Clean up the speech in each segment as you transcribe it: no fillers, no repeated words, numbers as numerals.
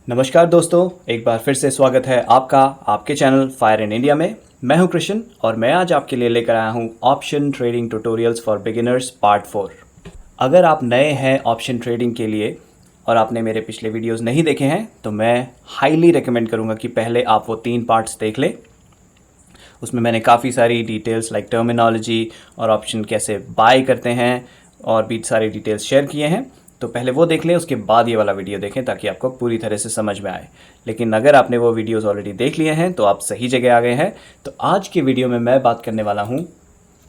नमस्कार दोस्तों, एक बार फिर से स्वागत है आपका आपके चैनल फायर इन इंडिया में। मैं हूं कृष्ण और मैं आज आपके लिए लेकर आया हूं option trading tutorials for beginners part 4। अगर आप नए हैं ऑप्शन ट्रेडिंग के लिए और आपने मेरे पिछले वीडियोस नहीं देखे हैं तो मैं हाईली रिकमेंड करूंगा कि पहले आप वो 3 पार्ट्स देख लें। उसमें मैंने काफ़ी सारी डिटेल्स लाइक टर्मिनोलॉजी और ऑप्शन कैसे बाय करते हैं और भी सारी डिटेल्स शेयर किए हैं। तो पहले वो देख लें, उसके बाद ये वाला वीडियो देखें ताकि आपको पूरी तरह से समझ में आए। लेकिन अगर आपने वो वीडियोस ऑलरेडी देख लिए हैं तो आप सही जगह आ गए हैं। तो आज के वीडियो में मैं बात करने वाला हूँ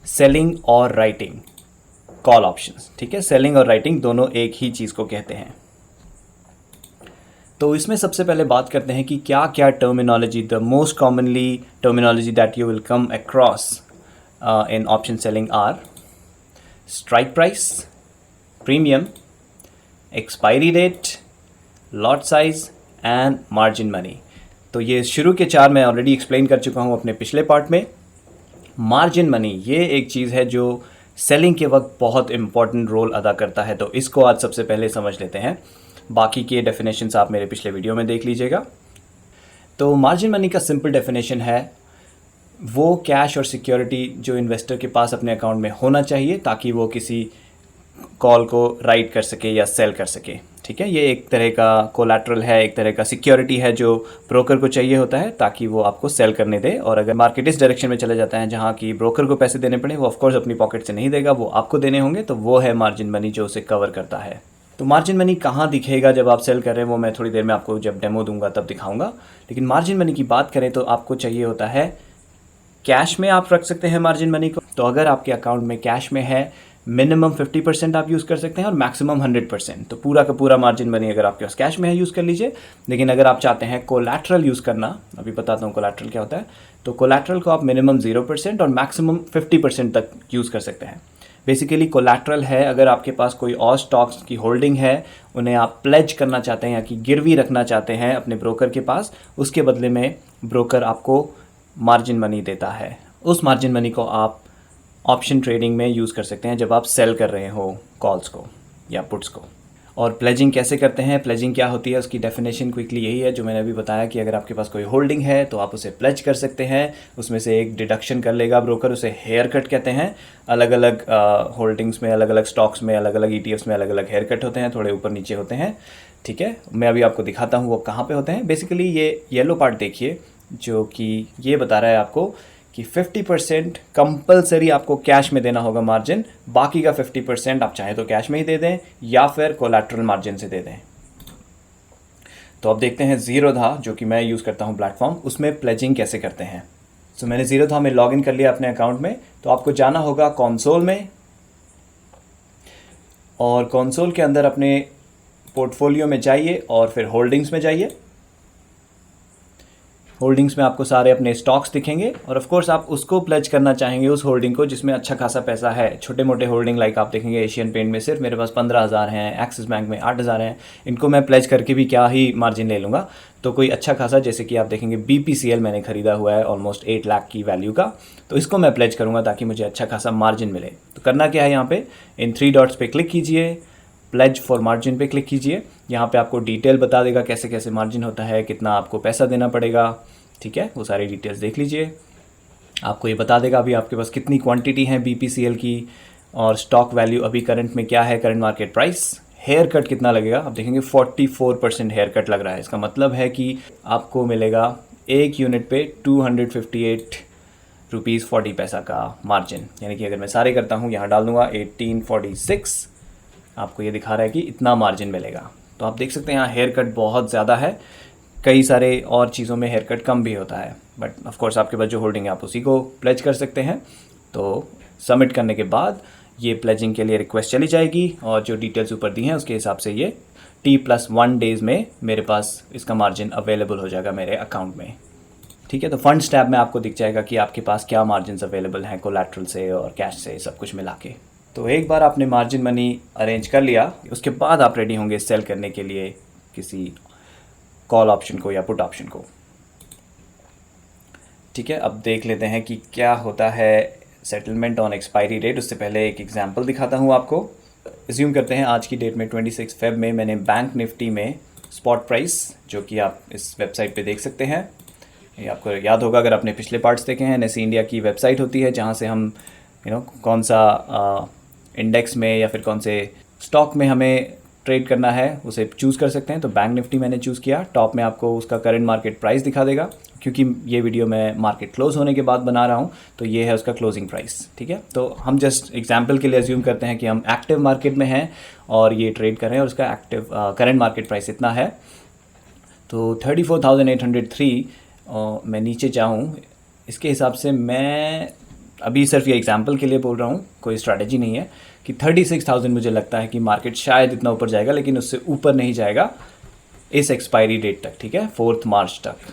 सेलिंग और राइटिंग कॉल ऑप्शंस। ठीक है, सेलिंग और राइटिंग दोनों एक ही चीज़ को कहते हैं। तो इसमें सबसे पहले बात करते हैं कि क्या क्या terminology, the most commonly terminology that you will come across in option selling are strike price, premium, expiry date, lot size and margin money. तो ये शुरू के 4 मैं ऑलरेडी एक्सप्लेन कर चुका हूँ अपने पिछले पार्ट में। मार्जिन मनी ये एक चीज़ है जो सेलिंग के वक्त बहुत इंपॉर्टेंट रोल अदा करता है, तो इसको आज सबसे पहले समझ लेते हैं। बाकी के डेफिनेशंस आप मेरे पिछले वीडियो में देख लीजिएगा। तो मार्जिन मनी का सिंपल डेफिनेशन है वो कैश और सिक्योरिटी जो इन्वेस्टर के पास अपने अकाउंट में होना चाहिए ताकि वो किसी कॉल को राइट कर सके या सेल कर सके। ठीक है, ये एक तरह का कोलैटरल है, एक तरह का सिक्योरिटी है जो ब्रोकर को चाहिए होता है ताकि वो आपको सेल करने दे। और अगर मार्केट इस डायरेक्शन में चले जाता है जहाँ की ब्रोकर को पैसे देने पड़े, वो ऑफकोर्स अपनी पॉकेट से नहीं देगा, वो आपको देने होंगे, तो वो है मार्जिन मनी जो उसे कवर करता है। तो मार्जिन मनी कहाँ दिखेगा जब आप सेल कर रहे हैं वो मैं थोड़ी देर में आपको जब डेमो दूंगा तब दिखाऊंगा। लेकिन मार्जिन मनी की बात करें तो आपको चाहिए होता है कैश में आप रख सकते हैं मार्जिन मनी को। तो अगर आपके अकाउंट में कैश में है मिनिमम 50% आप यूज़ कर सकते हैं और मैक्सिमम 100%। तो पूरा का पूरा मार्जिन मनी अगर आपके पास कैश में है यूज़ कर लीजिए। लेकिन अगर आप चाहते हैं कोलैटरल यूज़ करना, अभी बताता हूँ कोलैटरल क्या होता है। तो कोलैटरल को आप मिनिमम 0% और मैक्सिमम 50% तक यूज़ कर सकते हैं। बेसिकली कोलैटरल है अगर आपके पास कोई और स्टॉक्स की होल्डिंग है, उन्हें आप प्लेज करना चाहते हैं या कि गिरवी रखना चाहते हैं अपने ब्रोकर के पास, उसके बदले में ब्रोकर आपको मार्जिन मनी देता है। उस मार्जिन मनी को आप ऑप्शन ट्रेडिंग में यूज़ कर सकते हैं जब आप सेल कर रहे हो कॉल्स को या पुट्स को। और प्लेजिंग कैसे करते हैं, प्लेजिंग क्या होती है, उसकी डेफिनेशन क्विकली यही है जो मैंने अभी बताया कि अगर आपके पास कोई होल्डिंग है तो आप उसे प्लेज कर सकते हैं। उसमें से एक डिडक्शन कर लेगा ब्रोकर, उसे हेयर कट कहते हैं। अलग अलग होल्डिंग्स में, अलग अलग स्टॉक्स में, अलग अलग ETFs में अलग अलग हेयर कट होते हैं, थोड़े ऊपर नीचे होते हैं। ठीक है, मैं अभी आपको दिखाता हूँ वो कहाँ पर होते हैं। बेसिकली ये येलो पार्ट देखिए जो कि ये बता रहा है आपको कि 50% कंपलसरी आपको कैश में देना होगा मार्जिन, बाकी का 50% आप चाहे तो कैश में ही दे दें या फिर कोलैटरल मार्जिन से दे दें। तो अब देखते हैं ज़ीरोधा जो कि मैं यूज़ करता हूं प्लेटफॉर्म, उसमें प्लेजिंग कैसे करते हैं। तो मैंने ज़ीरोधा में लॉगिन कर लिया अपने अकाउंट में। तो आपको जाना होगा कंसोल में और कंसोल के अंदर अपने पोर्टफोलियो में जाइए और फिर होल्डिंग्स में जाइए। होल्डिंग्स में आपको सारे अपने स्टॉक्स दिखेंगे और ऑफ कोर्स आप उसको प्लेज करना चाहेंगे उस होल्डिंग को जिसमें अच्छा खासा पैसा है। छोटे मोटे होल्डिंग लाइक आप देखेंगे एशियन पेंट में सिर्फ मेरे पास 15,000 हैं, एक्सिस बैंक में 8,000 हैं, इनको मैं प्लेज करके भी क्या ही मार्जिन ले लूँगा। तो कोई अच्छा खासा, जैसे कि आप देखेंगे BPCL मैंने खरीदा हुआ है ऑलमोस्ट 8 लाख की वैल्यू का, तो इसको मैं प्लेज करूँगा ताकि मुझे अच्छा खासा मार्जिन मिले। तो करना क्या है, यहाँ पे इन 3 डॉट्स पे क्लिक कीजिए, प्लेज फॉर मार्जिन पे क्लिक कीजिए। यहाँ पे आपको डिटेल बता देगा कैसे कैसे मार्जिन होता है, कितना आपको पैसा देना पड़ेगा। ठीक है, वो सारी डिटेल्स देख लीजिए। आपको ये बता देगा अभी आपके पास कितनी क्वांटिटी है BPCL की और स्टॉक वैल्यू अभी करंट में क्या है, current market price. Haircut कितना लगेगा, आप देखेंगे 44% हेयर कट लग रहा है। इसका मतलब है कि आपको मिलेगा एक यूनिट पे 258 रुपीज़ 40 पैसा का मार्जिन। यानी कि अगर मैं सारे करता हूँ, यहाँ डाल दूंगा 1846, आपको ये दिखा रहा है कि इतना मार्जिन मिलेगा। तो आप देख सकते हैं यहाँ हेयर कट बहुत ज़्यादा है। कई सारे और चीज़ों में हेयर कट कम भी होता है, बट ऑफ कोर्स आपके पास जो होल्डिंग है आप उसी को प्लेज कर सकते हैं। तो सबमिट करने के बाद ये प्लेजिंग के लिए रिक्वेस्ट चली जाएगी और जो डिटेल्स ऊपर दी हैं उसके हिसाब से ये T+1 डेज़ में मेरे पास इसका मार्जिन अवेलेबल हो जाएगा मेरे अकाउंट में। ठीक है, तो फंड्स टैब में आपको दिख जाएगा कि आपके पास क्या मार्जिन अवेलेबल हैं कोलैटरल से और कैश से, सब कुछ मिला के। तो एक बार आपने मार्जिन मनी अरेंज कर लिया, उसके बाद आप रेडी होंगे सेल करने के लिए किसी कॉल ऑप्शन को या पुट ऑप्शन को। ठीक है, अब देख लेते हैं कि क्या होता है सेटलमेंट ऑन एक्सपायरी डेट। उससे पहले एक एग्जांपल दिखाता हूँ आपको। एज्यूम करते हैं आज की डेट में 26 फेब में मैंने बैंक निफ्टी में स्पॉट प्राइस, जो कि आप इस वेबसाइट पे देख सकते हैं। ये आपको याद होगा अगर आपने पिछले पार्ट्स देखे हैं, NSE इंडिया की वेबसाइट होती है जहाँ से हम कौन सा इंडेक्स में या फिर कौन से स्टॉक में हमें ट्रेड करना है उसे चूज़ कर सकते हैं। तो बैंक निफ्टी मैंने चूज़ किया। टॉप में आपको उसका करंट मार्केट प्राइस दिखा देगा, क्योंकि ये वीडियो मैं मार्केट क्लोज होने के बाद बना रहा हूँ, तो ये है उसका क्लोजिंग प्राइस। ठीक है, तो हम जस्ट एग्जांपल के लिए अज्यूम करते हैं कि हम एक्टिव मार्केट में हैं और ये ट्रेड कर रहे हैं और उसका एक्टिव करंट मार्केट प्राइस इतना है। तो 34,803 मैं नीचे जाऊँ, इसके हिसाब से मैं अभी सिर्फ ये एग्जांपल के लिए बोल रहा हूँ, कोई स्ट्रैटेजी नहीं है, कि 36,000 मुझे लगता है कि मार्केट शायद इतना ऊपर जाएगा, लेकिन उससे ऊपर नहीं जाएगा इस एक्सपायरी डेट तक। ठीक है, 4 मार्च तक।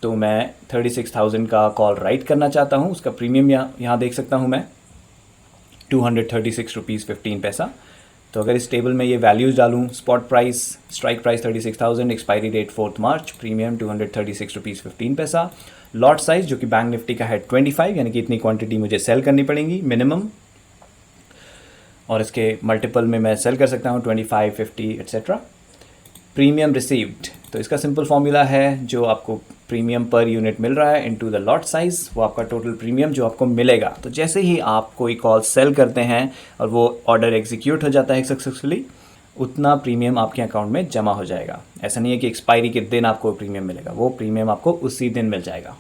तो मैं 36,000 का कॉल राइट करना चाहता हूँ। उसका प्रीमियम यहाँ देख सकता हूँ मैं 236 रुपीज़ 15 पैसा। तो अगर इस टेबल में ये वैल्यूज़ डालूँ, spot price, strike price 36,000, expiry date 4 March, premium 236 rupees 15 पैसा, लॉट साइज जो कि बैंक निफ्टी का है 25, यानी कि इतनी क्वांटिटी मुझे सेल करनी पड़ेगी मिनिमम, और इसके मल्टीपल में मैं सेल कर सकता हूँ 25, 50 एट्सेट्रा। प्रीमियम रिसीव्ड, तो इसका सिंपल फॉर्मूला है, जो आपको प्रीमियम पर यूनिट मिल रहा है इनटू द लॉट साइज, वो आपका टोटल प्रीमियम जो आपको मिलेगा। तो जैसे ही आप कोई कॉल सेल करते हैं और वो ऑर्डर एग्जीक्यूट हो जाता है सक्सेसफुली, उतना प्रीमियम आपके अकाउंट में जमा हो जाएगा। ऐसा नहीं है कि एक्सपायरी के दिन आपको प्रीमियम मिलेगा, वो प्रीमियम आपको उसी दिन मिल जाएगा।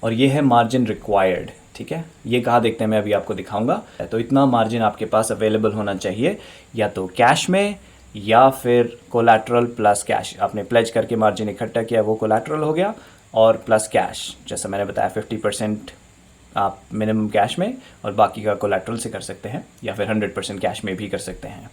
और ये है मार्जिन रिक्वायर्ड। ठीक है, ये कहाँ देखते हैं, मैं अभी आपको दिखाऊंगा। तो इतना मार्जिन आपके पास अवेलेबल होना चाहिए, या तो कैश में या फिर कोलैटरल प्लस कैश। आपने प्लेज करके मार्जिन इकट्ठा किया, वो कोलैटरल हो गया, और प्लस कैश, जैसा मैंने बताया 50% आप मिनिमम कैश में और बाकी का कोलैटरल से कर सकते हैं, या फिर 100% कैश में भी कर सकते हैं।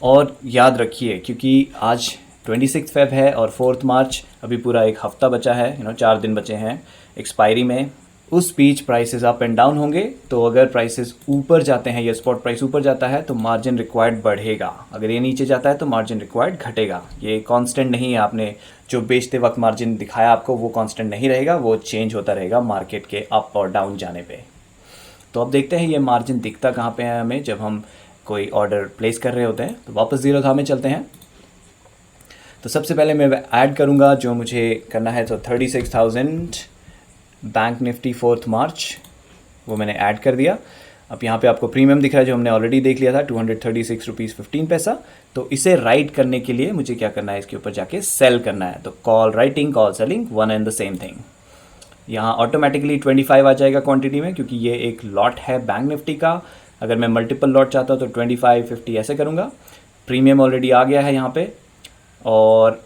और याद रखिए, क्योंकि आज 26 फेब है और 4 मार्च, अभी पूरा एक हफ्ता बचा है, 4 दिन बचे हैं एक्सपायरी में। उस बीच प्राइसेस अप एंड डाउन होंगे, तो अगर प्राइसेस ऊपर जाते हैं या स्पॉट प्राइस ऊपर जाता है तो मार्जिन रिक्वायर्ड बढ़ेगा, अगर ये नीचे जाता है तो मार्जिन रिक्वायर्ड घटेगा। ये कांस्टेंट नहीं है, आपने जो बेचते वक्त मार्जिन दिखाया आपको वो कांस्टेंट नहीं रहेगा, वो चेंज होता रहेगा मार्केट के अप और डाउन जाने पे। तो अब देखते हैं ये मार्जिन दिखता कहाँ पे है हमें, जब हम कोई ऑर्डर प्लेस कर रहे होते हैं। तो वापस जीरो था में चलते हैं। तो सबसे पहले मैं ऐड करूँगा जो मुझे करना है, तो 36,000 बैंक निफ्टी 4 मार्च, वो मैंने ऐड कर दिया। अब यहाँ पे आपको प्रीमियम दिख रहा है जो हमने ऑलरेडी देख लिया था, 236 रुपीज़ 15 पैसा। तो इसे राइट करने के लिए मुझे क्या करना है, इसके ऊपर जाके सेल करना है। तो call writing, call selling, one and the same thing. यहाँ ऑटोमेटिकली 25 आ जाएगा क्वांटिटी में, क्योंकि ये एक लॉट है बैंक निफ्टी का। अगर मैं मल्टीपल लॉट चाहता हूँ तो 25, 50 ऐसे करूँगा। प्रीमियम ऑलरेडी आ गया है यहाँ पे, और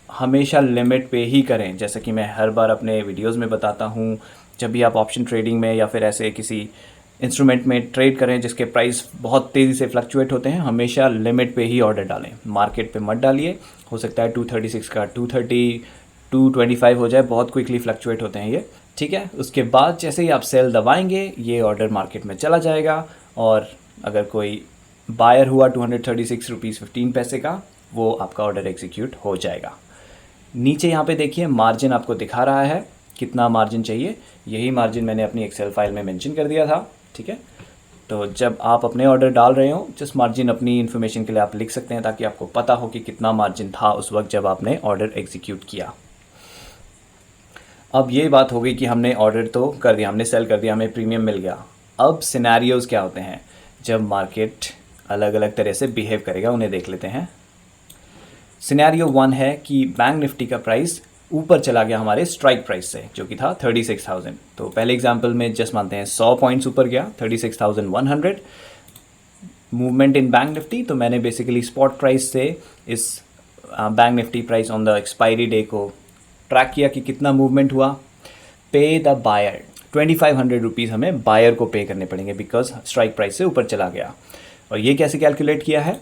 हमेशा लिमिट पे ही करें, जैसा कि मैं हर बार अपने वीडियोस में बताता हूँ। जब भी आप ऑप्शन ट्रेडिंग में या फिर ऐसे किसी इंस्ट्रूमेंट में ट्रेड करें जिसके प्राइस बहुत तेज़ी से फ्लक्चुएट होते हैं, हमेशा लिमिट पे ही ऑर्डर डालें, मार्केट पे मत डालिए। हो सकता है 236 का 230, 225 हो जाए, बहुत क्विकली फ्लक्चुएट होते हैं ये। ठीक है, उसके बाद जैसे ही आप सेल दबाएंगे, ये ऑर्डर मार्केट में चला जाएगा, और अगर कोई बायर हुआ 236 रुपीज़ 15 पैसे का, वो आपका ऑर्डर एग्जीक्यूट हो जाएगा। नीचे यहाँ पे देखिए मार्जिन आपको दिखा रहा है, कितना मार्जिन चाहिए। यही मार्जिन मैंने अपनी एक्सेल फाइल में मेंशन कर दिया था। ठीक है, तो जब आप अपने ऑर्डर डाल रहे हो, जस्ट मार्जिन अपनी इन्फॉर्मेशन के लिए आप लिख सकते हैं, ताकि आपको पता हो कि कितना मार्जिन था उस वक्त जब आपने ऑर्डर एग्जीक्यूट किया। अब ये बात हो गई कि हमने ऑर्डर तो कर दिया, हमने सेल कर दिया, हमें प्रीमियम मिल गया। अब सिनेरियोज़ क्या होते हैं जब मार्केट अलग अलग तरह से बिहेव करेगा, उन्हें देख लेते हैं। सिनेरियो 1 है कि बैंक निफ्टी का प्राइस ऊपर चला गया हमारे स्ट्राइक प्राइस से, जो कि था 36,000। तो पहले एग्जांपल में जस्ट मानते हैं 100 पॉइंट्स ऊपर गया, 36,100 मूवमेंट इन बैंक निफ्टी। तो मैंने बेसिकली स्पॉट प्राइस से इस bank Nifty price on the expiry day को ट्रैक किया कि कितना मूवमेंट हुआ। पे द बायर, 2500 रुपीज़ हमें बायर को पे करने पड़ेंगे, बिकॉज स्ट्राइक प्राइस से ऊपर चला गया। और ये कैसे कैलकुलेट किया है,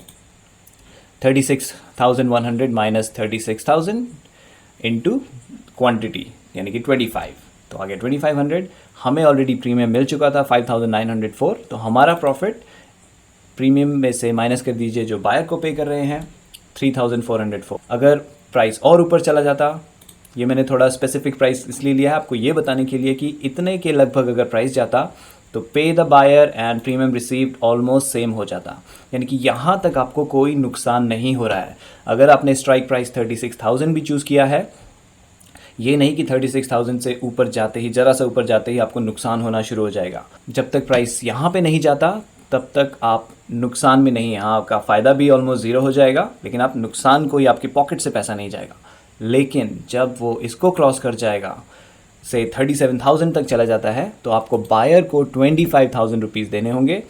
36,100 माइनस 36,000 इंटू क्वान्टिटी, यानी कि 25। तो आ गया 2500। हमें ऑलरेडी प्रीमियम मिल चुका था 5,904। तो हमारा प्रॉफिट प्रीमियम में से माइनस कर दीजिए जो बायर को पे कर रहे हैं, 3,404। अगर प्राइस और ऊपर चला जाता, ये मैंने थोड़ा स्पेसिफिक प्राइस इसलिए लिया है आपको ये बताने के लिए कि इतने के लगभग अगर प्राइस जाता तो pay the buyer and premium received almost same हो जाता, यानी कि यहाँ तक आपको कोई नुकसान नहीं हो रहा है। अगर आपने स्ट्राइक प्राइस 36,000 भी चूज़ किया है, ये नहीं कि 36,000 से ऊपर जाते ही, ज़रा सा ऊपर जाते ही आपको नुकसान होना शुरू हो जाएगा। जब तक प्राइस यहाँ पे नहीं जाता तब तक आप नुकसान में नहीं हैं। हाँ, आपका फ़ायदा भी ऑलमोस्ट ज़ीरो हो जाएगा, लेकिन आप नुकसान, कोई आपकी पॉकेट से पैसा नहीं जाएगा। लेकिन जब वो इसको क्रॉस कर जाएगा, से 37,000 तक चला जाता है, तो आपको बायर को 25,000 रुपीज़ देने होंगे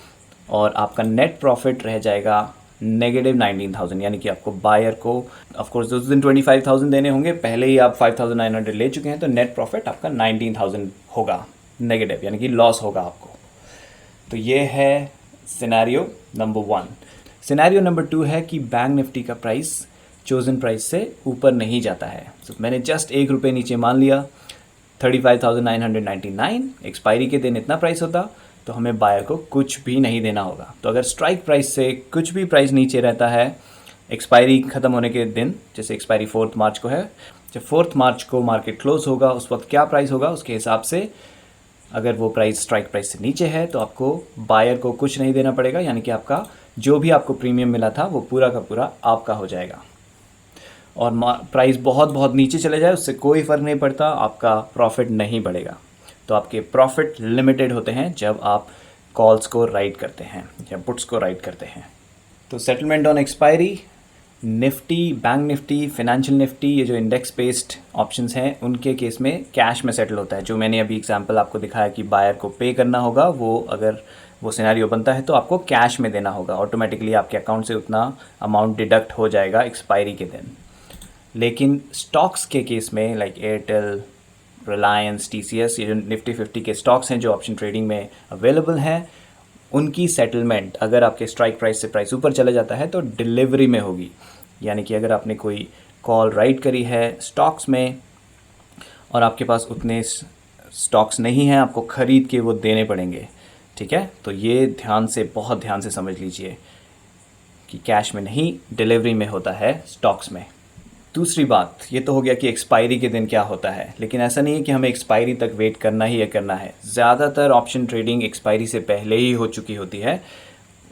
और आपका नेट प्रॉफिट रह जाएगा -19,000, यानी कि आपको बायर को ऑफकोर्स उस दिन 25,000 देने होंगे, पहले ही आप 5,900 ले चुके हैं, तो नेट प्रॉफिट आपका 19,000 होगा नेगेटिव, यानी कि लॉस होगा आपको। तो ये है सिनेरियो नंबर 1। सिनेरियो नंबर 2 है कि बैंक निफ्टी का प्राइस चोजन प्राइस से ऊपर नहीं जाता है। तो मैंने जस्ट ₹1 नीचे मान लिया, 35,999, एक्सपायरी के दिन इतना प्राइस होता, तो हमें बायर को कुछ भी नहीं देना होगा। तो अगर स्ट्राइक प्राइस से कुछ भी प्राइस नीचे रहता है एक्सपायरी ख़त्म होने के दिन, जैसे एक्सपायरी 4 मार्च को है, जब 4 मार्च को मार्केट क्लोज होगा उस वक्त क्या प्राइस होगा, उसके हिसाब से अगर वो प्राइस स्ट्राइक प्राइस से नीचे है तो आपको बायर को कुछ नहीं देना पड़ेगा, यानी कि आपका जो भी आपको प्रीमियम मिला था वो पूरा का पूरा आपका हो जाएगा। और प्राइस बहुत बहुत नीचे चले जाए उससे कोई फ़र्क नहीं पड़ता, आपका प्रॉफिट नहीं बढ़ेगा। तो आपके प्रॉफिट लिमिटेड होते हैं जब आप कॉल्स को राइट करते हैं या पुट्स को राइट करते हैं। तो settlement on expiry, Nifty, bank Nifty, financial Nifty, ये जो इंडेक्स बेस्ड ऑप्शंस हैं उनके केस में कैश में सेटल होता है। जो मैंने अभी एग्जांपल आपको दिखाया कि बायर को पे करना होगा, वो अगर वो सिनेरियो बनता है तो आपको कैश में देना होगा, ऑटोमेटिकली आपके अकाउंट से उतना अमाउंट डिडक्ट हो जाएगा एक्सपायरी के दिन। लेकिन स्टॉक्स के केस में लाइक एयरटेल, रिलायंस, TCS, ये जो निफ्टी 50 के स्टॉक्स हैं जो ऑप्शन ट्रेडिंग में अवेलेबल हैं, उनकी सेटलमेंट अगर आपके स्ट्राइक प्राइस से प्राइस ऊपर चला जाता है तो डिलीवरी में होगी। यानी कि अगर आपने कोई कॉल राइट करी है स्टॉक्स में और आपके पास उतने स्टॉक्स नहीं हैं, आपको ख़रीद के वो देने पड़ेंगे। ठीक है, तो ये ध्यान से, बहुत ध्यान से समझ लीजिए कि कैश में नहीं, डिलीवरी में होता है स्टॉक्स में। दूसरी बात, ये तो हो गया कि एक्सपायरी के दिन क्या होता है, लेकिन ऐसा नहीं है कि हमें एक्सपायरी तक वेट करना ही करना है। ज़्यादातर ऑप्शन ट्रेडिंग एक्सपायरी से पहले ही हो चुकी होती है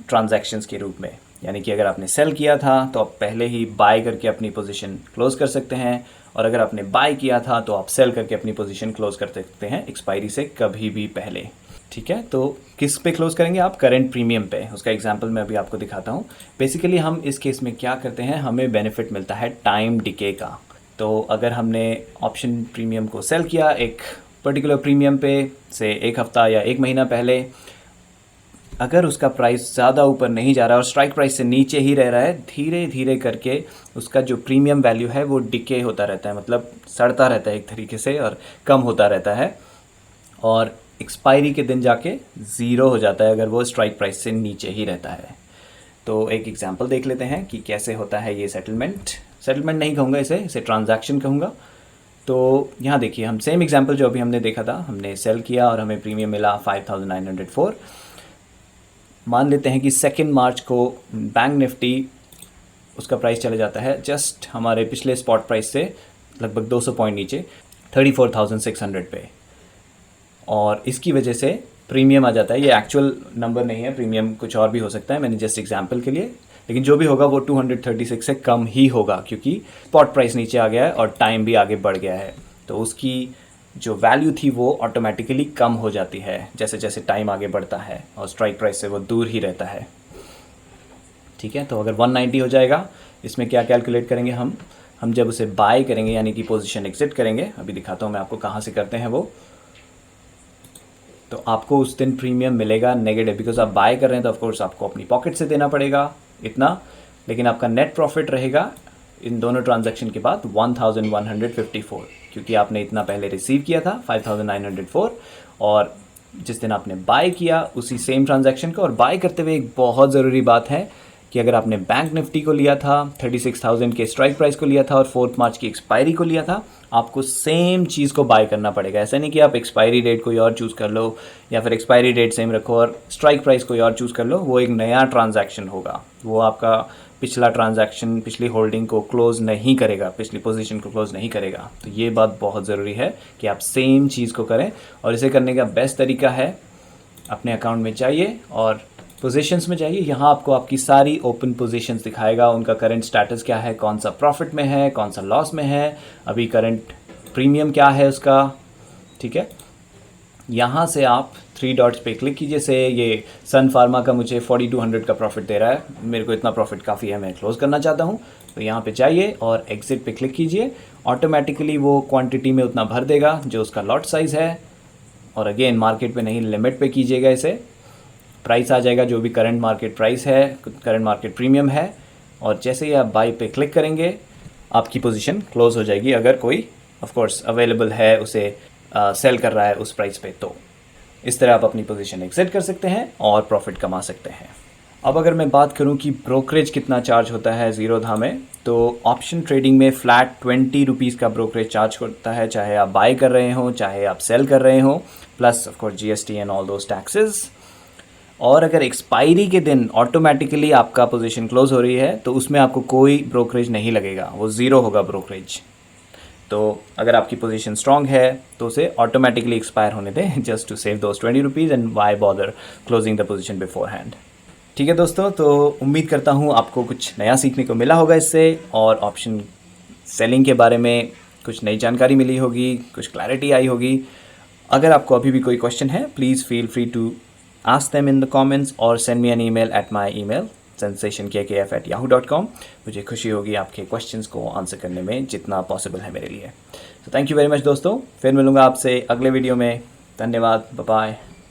ट्रांजैक्शंस के रूप में। यानी कि अगर आपने सेल किया था तो आप पहले ही बाय करके अपनी पोजीशन क्लोज कर सकते हैं, और अगर आपने बाय किया था तो आप सेल करके अपनी पोजीशन क्लोज कर सकते हैं एक्सपायरी से कभी भी पहले। ठीक है, तो किस पे क्लोज करेंगे आप? करंट प्रीमियम पे। उसका एग्जांपल मैं अभी आपको दिखाता हूँ। बेसिकली हम इस केस में क्या करते हैं, हमें बेनिफिट मिलता है टाइम डिके का। तो अगर हमने ऑप्शन प्रीमियम को सेल किया एक पर्टिकुलर प्रीमियम पे से 1 हफ्ता या 1 महीना पहले, अगर उसका प्राइस ज़्यादा ऊपर नहीं जा रहा और स्ट्राइक प्राइस से नीचे ही रह रहा है, धीरे धीरे करके उसका जो प्रीमियम वैल्यू है वो डिके होता रहता है, मतलब सड़ता रहता है एक तरीके से और कम होता रहता है, और एक्सपायरी के दिन जाके ज़ीरो हो जाता है अगर वो स्ट्राइक प्राइस से नीचे ही रहता है। तो एक एग्जांपल देख लेते हैं कि कैसे होता है ये सेटलमेंट नहीं कहूँगा इसे ट्रांजैक्शन कहूँगा। तो यहाँ देखिए, हम सेम एग्जांपल जो अभी हमने देखा था, हमने सेल किया और हमें प्रीमियम मिला 5,904। मान लेते हैं कि 2 मार्च को बैंक निफ्टी, उसका प्राइस चले जाता है जस्ट हमारे पिछले स्पॉट प्राइस से लगभग 200 पॉइंट नीचे 34,600 पे, और इसकी वजह से प्रीमियम आ जाता है। ये एक्चुअल नंबर नहीं है, प्रीमियम कुछ और भी हो सकता है, मैंने जस्ट एग्जांपल के लिए, लेकिन जो भी होगा वो 236 से कम ही होगा क्योंकि स्पॉट प्राइस नीचे आ गया है और टाइम भी आगे बढ़ गया है। तो उसकी जो वैल्यू थी वो ऑटोमेटिकली कम हो जाती है जैसे जैसे टाइम आगे बढ़ता है और स्ट्राइक प्राइस से वो दूर ही रहता है। ठीक है, तो अगर 190 हो जाएगा, इसमें क्या कैलकुलेट करेंगे हम जब उसे बाय करेंगे यानी कि पोजीशन एग्जिट करेंगे, अभी दिखाता हूँ मैं आपको कहाँ से करते हैं वो। तो आपको उस दिन प्रीमियम मिलेगा नेगेटिव, बिकॉज आप बाय कर रहे हैं तो ऑफकोर्स आपको अपनी पॉकेट से देना पड़ेगा इतना, लेकिन आपका नेट प्रॉफिट रहेगा इन दोनों ट्रांजैक्शन के बाद 1,154, क्योंकि आपने इतना पहले रिसीव किया था 5,904, और जिस दिन आपने बाय किया उसी सेम ट्रांजैक्शन को। और बाय करते हुए एक बहुत ज़रूरी बात है कि अगर आपने बैंक निफ्टी को लिया था, 36,000 के स्ट्राइक प्राइस को लिया था और 4 मार्च की एक्सपायरी को लिया था, आपको सेम चीज़ को बाय करना पड़ेगा। ऐसा नहीं कि आप एक्सपायरी डेट कोई और चूज़ कर लो या फिर एक्सपायरी डेट सेम रखो और स्ट्राइक प्राइस कोई और चूज़ कर लो, वो एक नया ट्रांजैक्शन होगा, वो आपका पिछला ट्रांजैक्शन, पिछली होल्डिंग को क्लोज़ नहीं करेगा, पिछली पोजीशन को क्लोज़ नहीं करेगा। तो ये बात बहुत ज़रूरी है कि आप सेम चीज़ को करें, और इसे करने का बेस्ट तरीका है अपने अकाउंट में जाइए और पोजीशंस में जाइए। यहाँ आपको आपकी सारी ओपन पोजीशंस दिखाएगा, उनका करंट स्टेटस क्या है, कौन सा प्रॉफिट में है, कौन सा लॉस में है, अभी करंट प्रीमियम क्या है उसका, ठीक है। यहाँ से आप 3 डॉट्स पे क्लिक कीजिए। से ये सन फार्मा का मुझे 4200 का प्रॉफिट दे रहा है, मेरे को इतना प्रॉफिट काफ़ी है, मैं क्लोज़ करना चाहता हूँ, तो यहाँ पे जाइए और एग्ज़िट पे क्लिक कीजिए। ऑटोमेटिकली वो क्वांटिटी में उतना भर देगा जो उसका लॉट साइज़ है। और अगेन मार्केट पे नहीं, लिमिट पे कीजिएगा इसे। प्राइस आ जाएगा जो भी करंट मार्केट प्राइस है, करंट मार्केट प्रीमियम है, और जैसे ही आप बाई पे क्लिक करेंगे आपकी पोजीशन क्लोज़ हो जाएगी, अगर कोई ऑफ कोर्स अवेलेबल है उसे सेल कर रहा है उस प्राइस पे। तो इस तरह आप अपनी पोजीशन एग्जिट कर सकते हैं और प्रॉफिट कमा सकते हैं। अब अगर मैं बात करूं कि ब्रोकरेज कितना चार्ज होता है ज़ीरोधा में, तो ऑप्शन ट्रेडिंग में फ्लैट 20 रुपीज़ का ब्रोकरेज चार्ज होता है, चाहे आप बाय कर रहे हो चाहे आप सेल कर रहे हो, plus of course GST and all those taxes. और अगर एक्सपायरी के दिन ऑटोमेटिकली आपका पोजीशन क्लोज हो रही है तो उसमें आपको कोई ब्रोकरेज नहीं लगेगा, वो ज़ीरो होगा ब्रोकरेज। तो अगर आपकी पोजीशन स्ट्रांग है तो उसे ऑटोमेटिकली एक्सपायर होने दें, just to save those 20 rupees and why bother closing the position beforehand. ठीक है दोस्तों, तो उम्मीद करता हूँ आपको कुछ नया सीखने को मिला होगा इससे, और ऑप्शन सेलिंग के बारे में कुछ नई जानकारी मिली होगी, कुछ क्लैरिटी आई होगी। अगर आपको अभी भी कोई क्वेश्चन है, please feel free to ask them in the comments or send me an email at my email sensationkkf@yahoo.com। मुझे खुशी होगी आपके क्वेश्चंस को आंसर करने में जितना पॉसिबल है मेरे लिए। तो थैंक यू वेरी मच दोस्तों, फिर मिलूँगा आपसे अगले वीडियो में। धन्यवाद, बाय बाय।